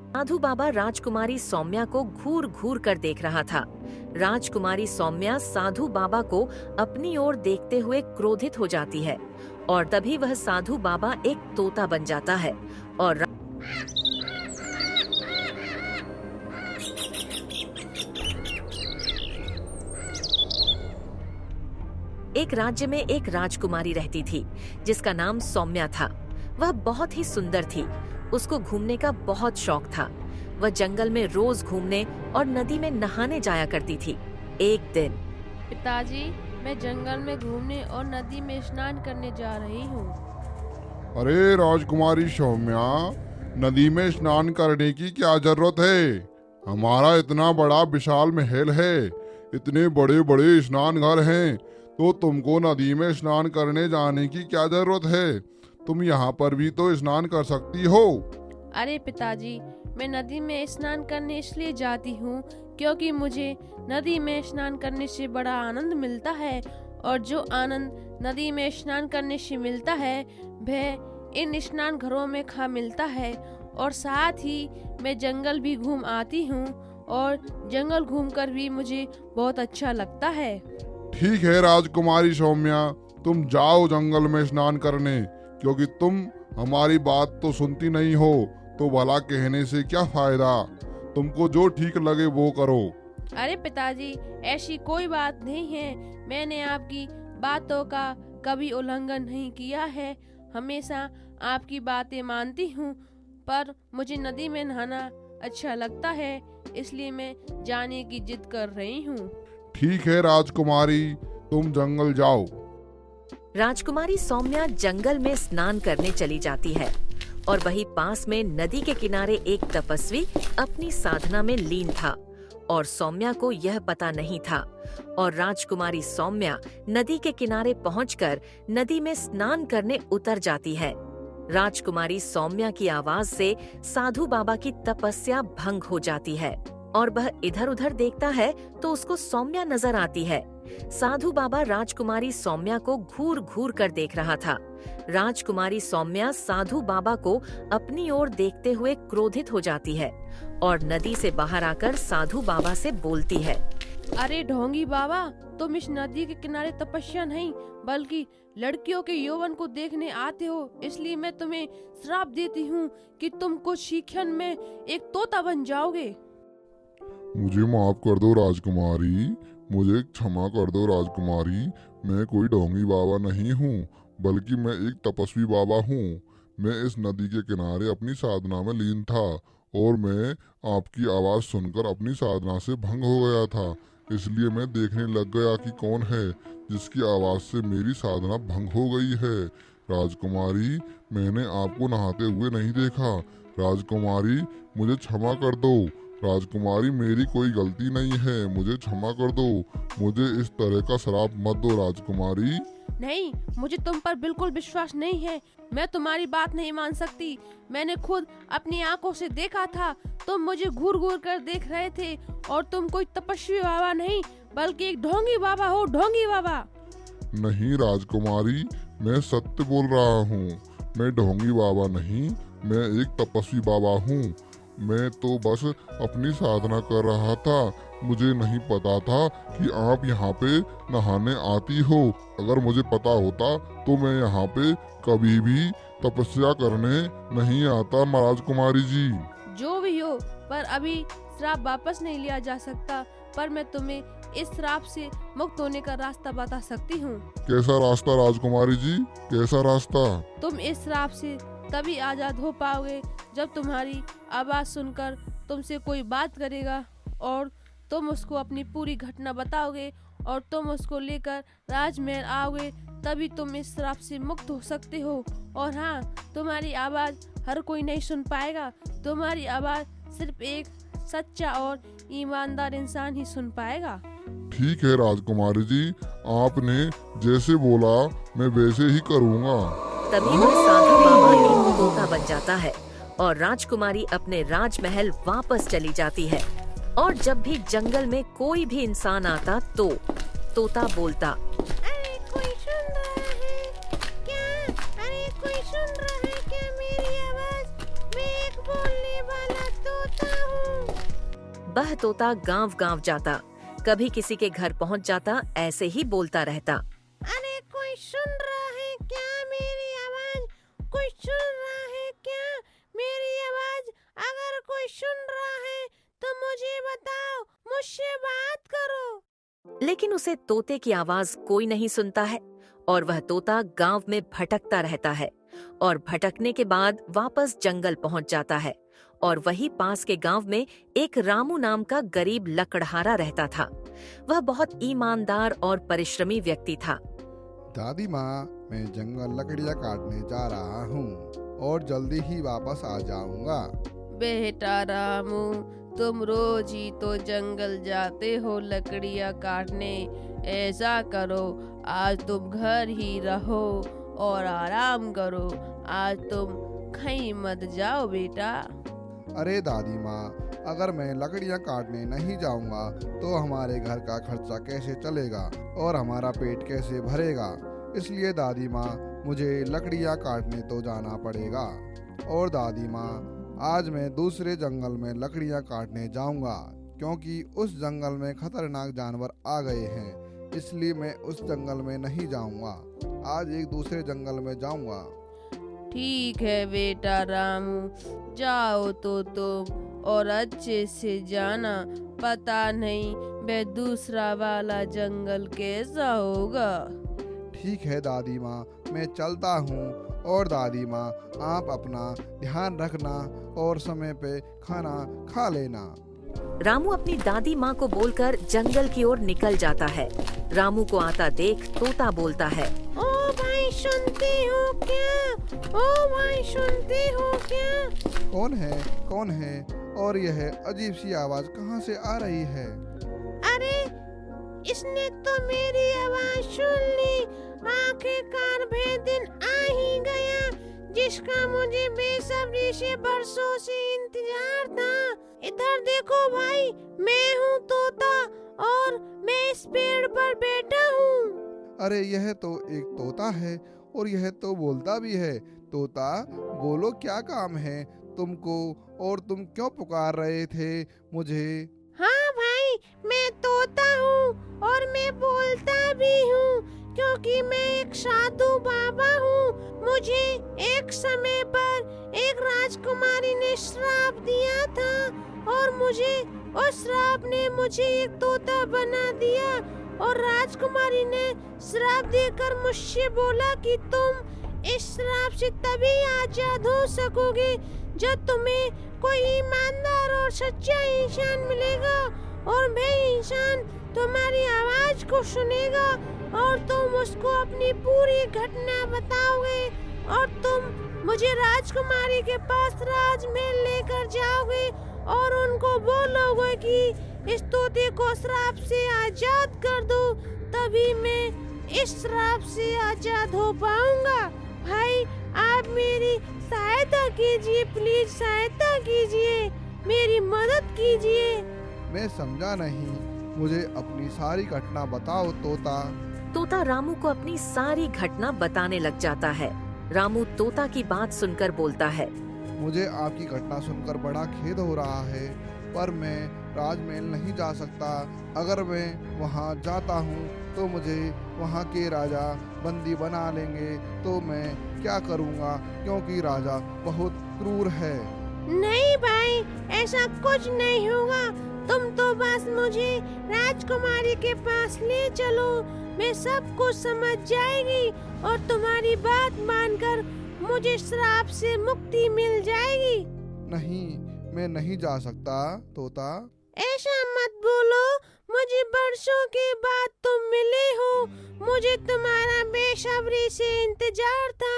साधु बाबा राजकुमारी सौम्या को घूर घूर कर देख रहा था। राजकुमारी सौम्या साधु बाबा को अपनी ओर देखते हुए क्रोधित हो जाती है और तभी वह साधु बाबा एक तोता बन जाता है और एक राज्य में एक राजकुमारी रहती थी जिसका नाम सौम्या था। वह बहुत ही सुंदर थी। उसको घूमने का बहुत शौक था। वह जंगल में रोज घूमने और नदी में नहाने जाया करती थी। एक दिन पिताजी, मैं जंगल में घूमने और नदी में स्नान करने जा रही हूँ। अरे राजकुमारी सौम्या, नदी में स्नान करने की क्या जरूरत है? हमारा इतना बड़ा विशाल महल है, इतने बड़े बड़े स्नान घर हैं, तो तुमको नदी में स्नान करने जाने की क्या जरूरत है? तुम यहाँ पर भी तो स्नान कर सकती हो। अरे पिताजी, मैं नदी में स्नान करने इसलिए जाती हूँ क्योंकि मुझे नदी में स्नान करने से बड़ा आनंद मिलता है, और जो आनंद नदी में स्नान करने से मिलता है वह इन स्नान घरों में खा मिलता है। और साथ ही मैं जंगल भी घूम आती हूँ और जंगल घूमकर भी मुझे बहुत अच्छा लगता है। ठीक है राजकुमारी सौम्या, तुम जाओ जंगल में स्नान करने, क्योंकि तुम हमारी बात तो सुनती नहीं हो, तो भला कहने से क्या फायदा। तुमको जो ठीक लगे वो करो। अरे पिताजी, ऐसी कोई बात नहीं है। मैंने आपकी बातों का कभी उल्लंघन नहीं किया है। हमेशा आपकी बातें मानती हूँ, पर मुझे नदी में नहाना अच्छा लगता है, इसलिए मैं जाने की जिद कर रही हूँ। ठीक है राजकुमारी, तुम जंगल जाओ। राजकुमारी सौम्या जंगल में स्नान करने चली जाती है और वहीं पास में नदी के किनारे एक तपस्वी अपनी साधना में लीन था और सौम्या को यह पता नहीं था। और राजकुमारी सौम्या नदी के किनारे पहुंचकर नदी में स्नान करने उतर जाती है। राजकुमारी सौम्या की आवाज से साधु बाबा की तपस्या भंग हो जाती है और वह इधर उधर देखता है तो उसको सौम्या नजर आती है। साधु बाबा राजकुमारी सौम्या को घूर घूर कर देख रहा था। राजकुमारी सौम्या साधु बाबा को अपनी ओर देखते हुए क्रोधित हो जाती है और नदी से बाहर आकर साधु बाबा से बोलती है। अरे ढोंगी बाबा, तुम इस नदी के किनारे तपस्या नहीं बल्कि लड़कियों के यौवन को देखने आते हो, इसलिए मैं तुम्हें श्राप देती हूँ कि तुम कुछ ही क्षण में एक तोता बन जाओगे। मुझे माफ कर दो राजकुमारी, मुझे क्षमा कर दो राजकुमारी। मैं कोई ढोंगी बाबा नहीं हूँ, बल्कि मैं एक तपस्वी बाबा हूँ। मैं इस नदी के किनारे अपनी साधना में लीन था और मैं आपकी आवाज़ सुनकर अपनी साधना से भंग हो गया था, इसलिए मैं देखने लग गया कि कौन है जिसकी आवाज़ से मेरी साधना भंग हो गई है। राजकुमारी, मैंने आपको नहाते हुए नहीं देखा। राजकुमारी, मुझे क्षमा कर दो। राजकुमारी, मेरी कोई गलती नहीं है, मुझे क्षमा कर दो। मुझे इस तरह का श्राप मत दो राजकुमारी। नहीं, मुझे तुम पर बिल्कुल विश्वास नहीं है। मैं तुम्हारी बात नहीं मान सकती। मैंने खुद अपनी आंखों से देखा था, तुम मुझे घूर घूर कर देख रहे थे और तुम कोई तपस्वी बाबा नहीं बल्कि एक ढोंगी बाबा हो, ढोंगी बाबा। नहीं राजकुमारी, मैं सत्य बोल रहा हूँ। मैं ढोंगी बाबा नहीं, मैं एक तपस्वी बाबा हूँ। मैं तो बस अपनी साधना कर रहा था। मुझे नहीं पता था कि आप यहाँ पे नहाने आती हो। अगर मुझे पता होता तो मैं यहाँ पे कभी भी तपस्या करने नहीं आता राजकुमारी जी। जो भी हो, पर अभी श्राप वापस नहीं लिया जा सकता, पर मैं तुम्हें इस श्राप से मुक्त होने का रास्ता बता सकती हूँ। कैसा रास्ता राजकुमारी जी, कैसा रास्ता? तुम इस श्राप से तभी आजाद हो पाओगे जब तुम्हारी आवाज सुनकर तुमसे कोई बात करेगा और तुम उसको अपनी पूरी घटना बताओगे और तुम उसको लेकर राजमहल आओगे, तभी तुम इस श्राप से मुक्त हो सकते हो। और हाँ, तुम्हारी आवाज हर कोई नहीं सुन पाएगा। तुम्हारी आवाज सिर्फ एक सच्चा और ईमानदार इंसान ही सुन पाएगा। ठीक है राजकुमारी जी, आपने जैसे बोला मैं वैसे ही करूँगा। तभी वह साधु बाबा एक तोता बन जाता है और राजकुमारी अपने राजमहल वापस चली जाती है। और जब भी जंगल में कोई भी इंसान आता तो तोता बोलता, अरे कोई सुन रहा है क्या? अरे कोई सुन रहा है क्या मेरी आवाज? मैं एक बोलने वाला तोता वह तोता गांव-गांव जाता, कभी किसी के घर पहुंच जाता, ऐसे ही बोलता रहता। अरे कोई सुन रहा है क्या मेरी आवाज? कोई सुन रहा है क्या मेरी आवाज? अगर कोई सुन रहा है तो मुझे बताओ, मुझसे बात करो। लेकिन उसे तोते की आवाज कोई नहीं सुनता है और वह तोता गांव में भटकता रहता है और भटकने के बाद वापस जंगल पहुंच जाता है और वही पास के गांव में एक रामू नाम का गरीब लकड़हारा रहता था। वह बहुत ईमानदार और परिश्रमी व्यक्ति था। दादी माँ, मैं जंगल लकड़ियाँ काटने जा रहा हूँ और जल्दी ही वापस आ जाऊंगा। बेटा रामू, तुम रोज ही तो जंगल जाते हो लकड़ियाँ काटने। ऐसा करो, आज तुम घर ही रहो और आराम करो। आज तुम कहीं मत जाओ बेटा। अरे दादी माँ, अगर मैं लकड़ियाँ काटने नहीं जाऊंगा तो हमारे घर का खर्चा कैसे चलेगा और हमारा पेट कैसे भरेगा? इसलिए दादी माँ, मुझे लकड़ियाँ काटने तो जाना पड़ेगा। और दादी माँ, आज मैं दूसरे जंगल में लकड़ियाँ काटने जाऊंगा क्योंकि उस जंगल में खतरनाक जानवर आ गए हैं, इसलिए मैं उस जंगल में नहीं जाऊंगा। आज एक दूसरे जंगल में जाऊंगा। ठीक है बेटा रामू, जाओ तो तुम, और अच्छे से जाना। पता नहीं वह दूसरा वाला जंगल कैसा होगा। ठीक है दादी माँ, मैं चलता हूँ। और दादी माँ, आप अपना ध्यान रखना और समय पे खाना खा लेना। रामू अपनी दादी माँ को बोलकर जंगल की ओर निकल जाता है। रामू को आता देख तोता बोलता है, ओ भाई सुनते हो क्या? ओ भाई सुनते हो क्या? कौन है? कौन है? और यह अजीब सी आवाज कहाँ से आ रही है? अरे इसने तो मेरी आवाज सुन ली। आखिरकार वह दिन आ ही गया जिसका मुझे बेसब्री से बरसों से इंतजार था। इधर देखो भाई, मैं हूँ तोता और मैं इस पेड़ पर बैठा हूँ। अरे यह तो एक तोता है और यह तो बोलता भी है। तोता, बोलो क्या काम है तुमको और तुम क्यों पुकार रहे थे मुझे? हाँ भाई, मैं तोता हूँ और मैं बोलता भी हूँ क्योंकि मैं एक साधु बाबा हूँ। मुझे एक समय पर एक राजकुमारी ने श्राप दिया था और मुझे उस श्राप ने मुझे एक तोता बना दिया। और राजकुमारी ने श्राप देकर मुझसे बोला कि तुम इस श्राप से तभी आजाद हो सकोगे जब तुम्हें कोई ईमानदार और सच्चा इंसान मिलेगा और वह इंसान तुम्हारी आवाज को सुनेगा और तुम उसको अपनी पूरी घटना बताओगे और तुम मुझे राजकुमारी के पास राजमहल लेकर जाओगे और उनको बोलोगे कि इस तोते को श्राप से आजाद कर दो, तभी मैं इस श्राप से आजाद हो पाऊंगा। भाई, आप मेरी सहायता कीजिए, प्लीज सहायता कीजिए, मेरी मदद कीजिए। मैं समझा नहीं, मुझे अपनी सारी घटना बताओ तोता। तोता रामू को अपनी सारी घटना बताने लग जाता है। रामू तोता की बात सुनकर बोलता है, मुझे आपकी घटना सुनकर बड़ा खेद हो रहा है, पर मैं राजमहल नहीं जा सकता। अगर मैं वहाँ जाता हूँ तो मुझे वहाँ के राजा बंदी बना लेंगे, तो मैं क्या करूँगा क्योंकि राजा बहुत क्रूर है। नहीं भाई, ऐसा कुछ नहीं होगा। तुम तो बस मुझे राजकुमारी के पास ले चलो, मैं सब कुछ समझ जाएगी और तुम्हारी बात मानकर मुझे श्राप से मुक्ति मिल जाएगी। नहीं, मैं नहीं जा सकता तोता। ऐसा मत बोलो, मुझे बरसों के बाद तुम मिले हो, मुझे तुम्हारा बेसब्री से इंतजार था।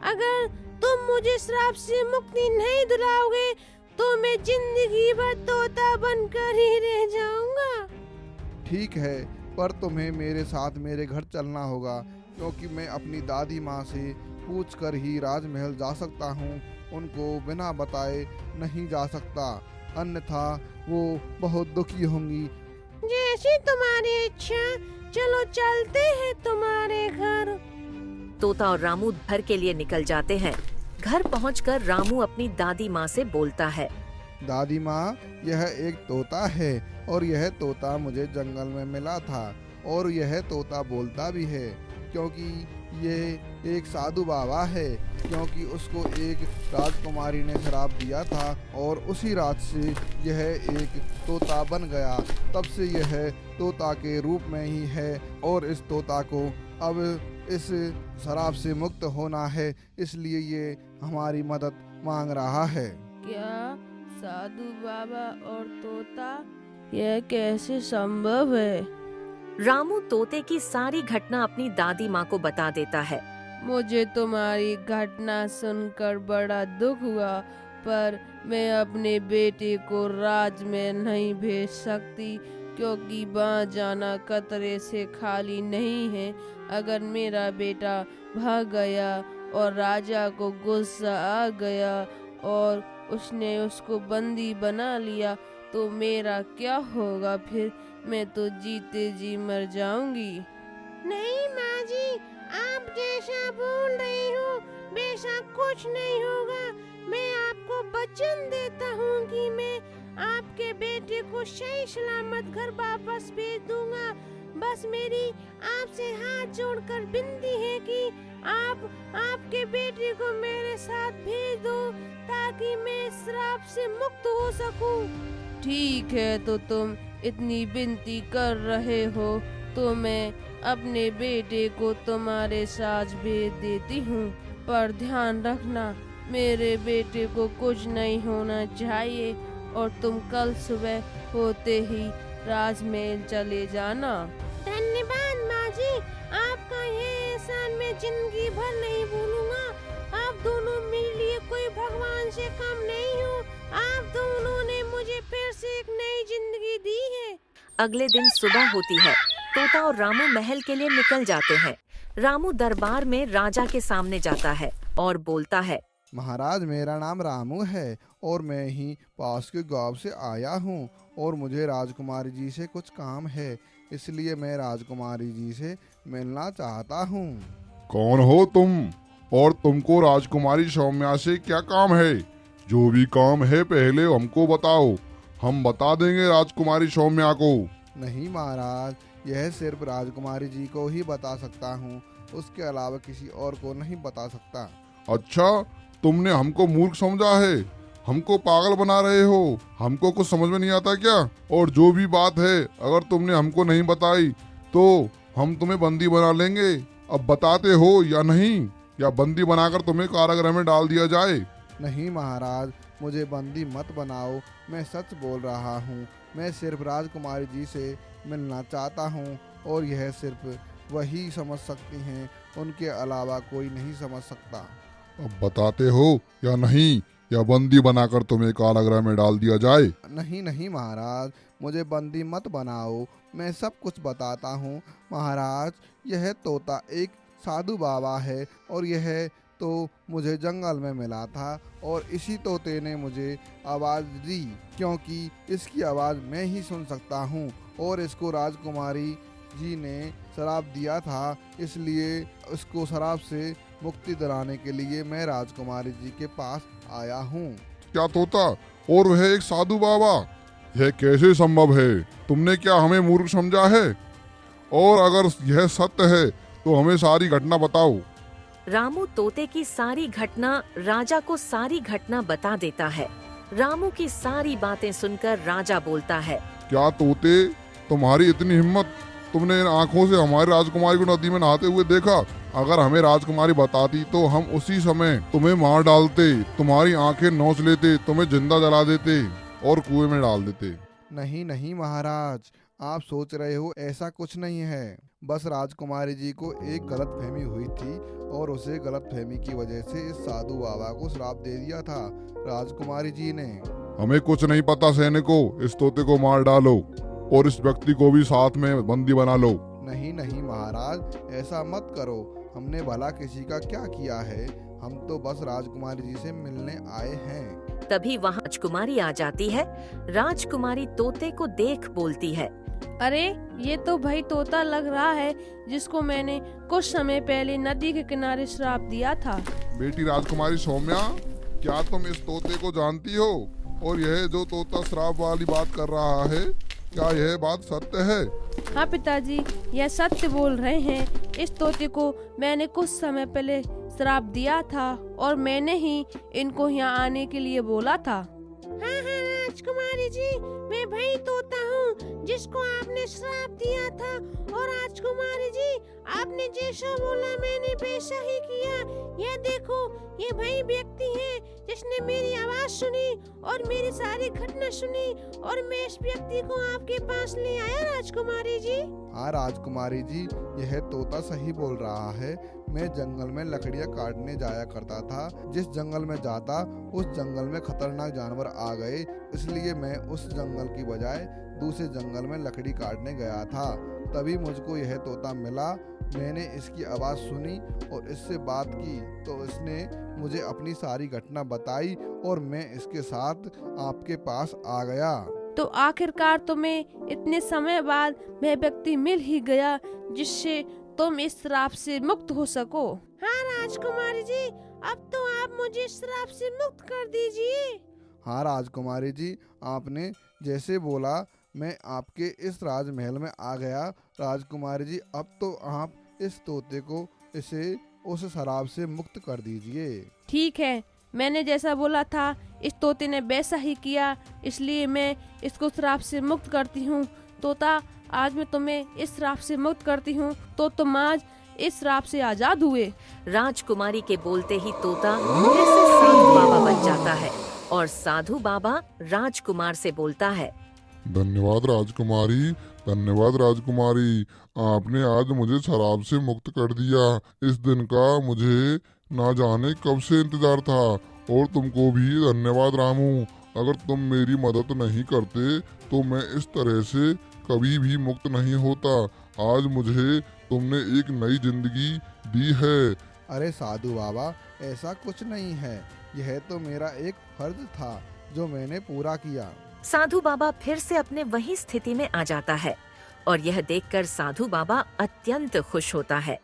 अगर तुम मुझे श्राप से मुक्ति नहीं दिलाओगे तो मैं जिंदगी भर तोता बनकर ही रह जाऊंगा। ठीक है, पर तुम्हें मेरे साथ मेरे घर चलना होगा क्योंकि मैं अपनी दादी माँ से पूछकर ही राजमहल जा सकता हूँ, उनको बिना बताए नहीं जा सकता, अन्यथा वो बहुत दुखी होंगी। जैसी तुम्हारी इच्छा, चलो चलते हैं तुम्हारे घर। तोता और रामू घर के लिए निकल जाते हैं। घर पहुंचकर रामू अपनी दादी माँ से बोलता है। दादी माँ, यह एक तोता है और यह तोता मुझे जंगल में मिला था और यह तोता बोलता भी है क्योंकि ये एक साधु बाबा है, क्योंकि उसको एक राजकुमारी ने शराप दिया था और उसी रात से यह एक तोता बन गया। तब से यह तोता के रूप में ही है और इस तोता को अब इस शराप से मुक्त होना है, इसलिए ये हमारी मदद मांग रहा है। क्या साधु बाबा और तोता, यह कैसे संभव है? रामू तोते की सारी घटना अपनी दादी माँ को बता देता है। मुझे तुम्हारी घटना सुनकर बड़ा दुख हुआ, पर मैं अपने बेटे को राज में नहीं भेज सकती क्योंकि वहाँ जाना खतरे से खाली नहीं है। अगर मेरा बेटा भाग गया और राजा को गुस्सा आ गया और उसने उसको बंदी बना लिया तो मेरा क्या होगा? फिर मैं तो जीते जी मर जाऊंगी। नहीं माँ जी, आप जैसा बोल रही हो बेशक कुछ नहीं होगा। मैं आपको वचन देता हूँ कि मैं आपके बेटे को सही सलामत घर वापस भेज दूंगा। बस मेरी आपसे हाथ जोड़कर विनती है कि आप आपके बेटे को मेरे साथ भेज दो ताकि मैं इस श्राप से मुक्त हो सकूं। ठीक है, तो तुम इतनी विनती कर रहे हो तो मैं अपने बेटे को तुम्हारे साथ भेज देती हूँ, पर ध्यान रखना मेरे बेटे को कुछ नहीं होना चाहिए और तुम कल सुबह होते ही राजमहल चले जाना। धन्यवाद माँ जी, आपका ये एहसान मैं जिंदगी भर नहीं भूलूंगा। आप दोनों मेरे लिए कोई भगवान से कम नहीं हो। आप दोनों ने मुझे फिर से एक नई जिंदगी दी है। अगले दिन सुबह होती है। तोता और रामू महल के लिए निकल जाते हैं। रामू दरबार में राजा के सामने जाता है और बोलता है, महाराज, मेरा नाम रामू है और मैं ही पास के गांव से आया हूँ और मुझे राजकुमारी जी से कुछ काम है, इसलिए मैं राजकुमारी जी से मिलना चाहता हूँ। कौन हो तुम और तुमको राजकुमारी सौम्या से क्या काम है? जो भी काम है पहले हमको बताओ, हम बता देंगे राजकुमारी सौम्या को। नहीं महाराज, यह सिर्फ राजकुमारी जी को ही बता सकता हूँ, उसके अलावा किसी और को नहीं बता सकता। अच्छा, तुमने हमको मूर्ख समझा है, हमको पागल बना रहे हो, हमको कुछ समझ में नहीं आता क्या? और जो भी बात है अगर तुमने हमको नहीं बताई तो हम तुम्हें बंदी बना लेंगे। अब बताते हो या नहीं, या बंदी बनाकर तुम्हें कारागृह में डाल दिया जाए? नहीं महाराज, मुझे बंदी मत बनाओ, मैं सच बोल रहा हूँ। मैं सिर्फ राजकुमारी जी से मिलना चाहता हूँ और यह सिर्फ वही समझ सकती हैं, उनके अलावा कोई नहीं समझ सकता। अब बताते हो या नहीं, या बंदी बनाकर तुम्हें कारागृह में डाल दिया जाए? नहीं नहीं महाराज, मुझे बंदी मत बनाओ, मैं सब कुछ बताता हूँ। महाराज, यह तोता एक साधु बाबा है और यह तो मुझे जंगल में मिला था और इसी तोते ने मुझे आवाज़ दी, क्योंकि इसकी आवाज़ मैं ही सुन सकता हूँ और इसको राजकुमारी जी ने शराप दिया था, इसलिए उसको शराप से मुक्ति दिलाने के लिए मैं राजकुमारी जी के पास आया हूँ। क्या तोता और वह एक साधु बाबा, यह कैसे संभव है? तुमने क्या हमें मूर्ख समझा है? और अगर यह सत्य है तो हमें सारी घटना बताओ। रामू तोते की सारी घटना राजा को सारी घटना बता देता है। रामू की सारी बातें सुनकर राजा बोलता है, क्या तोते, तुम्हारी इतनी हिम्मत? तुमने इन आंखों से हमारी राजकुमारी को नदी में नहाते हुए देखा? अगर हमें राजकुमारी बताती तो हम उसी समय तुम्हें मार डालते, तुम्हारी आंखें नोच लेते, तुम्हें जिंदा जला देते और कुएं में डाल देते। नहीं नहीं महाराज, आप सोच रहे हो ऐसा कुछ नहीं है। बस राजकुमारी जी को एक गलतफहमी हुई थी और उसे गलतफहमी की वजह से इस साधु बाबा को श्राप दे दिया था राजकुमारी जी ने। हमें कुछ नहीं पता सैनिकों, इस तोते को मार डालो और इस व्यक्ति को भी साथ में बंदी बना लो। नहीं नहीं महाराज, ऐसा मत करो, हमने भला किसी का क्या किया है, हम तो बस राजकुमारी जी से मिलने आए हैं। तभी वहाँ राजकुमारी आ जाती है। राजकुमारी तोते को देख बोलती है, अरे ये तो भाई तोता लग रहा है जिसको मैंने कुछ समय पहले नदी के किनारे श्राप दिया था। बेटी राजकुमारी सौम्या, क्या तुम इस तोते को जानती हो? और यह जो तोता श्राप वाली बात कर रहा है, क्या यह बात सत्य है? हाँ पिताजी, यह सत्य बोल रहे हैं। इस तोते को मैंने कुछ समय पहले श्राप दिया था और मैंने ही इनको यहाँ आने के लिए बोला था। हाँ हाँ राजकुमारी जी, मैं वही तोता हूँ जिसको आपने श्राप दिया था। और राजकुमारी जी, आपने जैसा बोला मैंने वैसा ही किया। ये देखो, ये वही व्यक्ति है जिसने मेरी आवाज सुनी और मेरी सारी घटना सुनी, और मैं इस व्यक्ति को आपके पास ले आया राजकुमारी जी। हाँ राजकुमारी जी, यह तोता सही बोल रहा है। मैं जंगल में लकड़ियाँ काटने जाया करता था। जिस जंगल में जाता उस जंगल में खतरनाक जानवर आ गए, इसलिए मैं उस जंगल की बजाय दूसरे जंगल में लकड़ी काटने गया था। तभी मुझको यह तोता मिला। मैंने इसकी आवाज़ सुनी और इससे बात की तो इसने मुझे अपनी सारी घटना बताई और मैं इसके साथ आपके पास आ गया। तो आखिरकार तुम्हें इतने समय बाद वह व्यक्ति मिल ही गया जिससे तुम इस श्राप से मुक्त हो सको। हाँ राजकुमारी जी, अब तो आप मुझे इस श्राप से मुक्त कर दीजिए। हाँ राजकुमारी जी, आपने जैसे बोला मैं आपके इस राजमहल में आ गया। राजकुमारी जी, अब तो आप इस तोते को इसे उस शराब से मुक्त कर दीजिए। ठीक है, मैंने जैसा बोला था इस तोते ने वैसा ही किया, इसलिए मैं इसको श्राप से मुक्त करती हूँ। तोता, आज मैं तुम्हें इस श्राप से मुक्त करती हूँ, तो तुम आज इस श्राप से आजाद हुए। राजकुमारी के बोलते ही तोता फिर से साधु बाबा बन जाता है और साधु बाबा राजकुमार से बोलता है, धन्यवाद राजकुमारी, धन्यवाद राजकुमारी, आपने आज मुझे शराब से मुक्त कर दिया। इस दिन का मुझे ना जाने कब से इंतजार था। और तुमको भी धन्यवाद रामू। अगर तुम मेरी मदद नहीं करते तो मैं इस तरह से कभी भी मुक्त नहीं होता। आज मुझे तुमने एक नई जिंदगी दी है। अरे साधु बाबा, ऐसा कुछ नहीं है। यह तो मेरा एक फर्ज था जो मैंने पूरा किया। साधु बाबा फिर से अपने वही स्थिति में आ जाता है और यह देखकर साधु बाबा अत्यंत खुश होता है।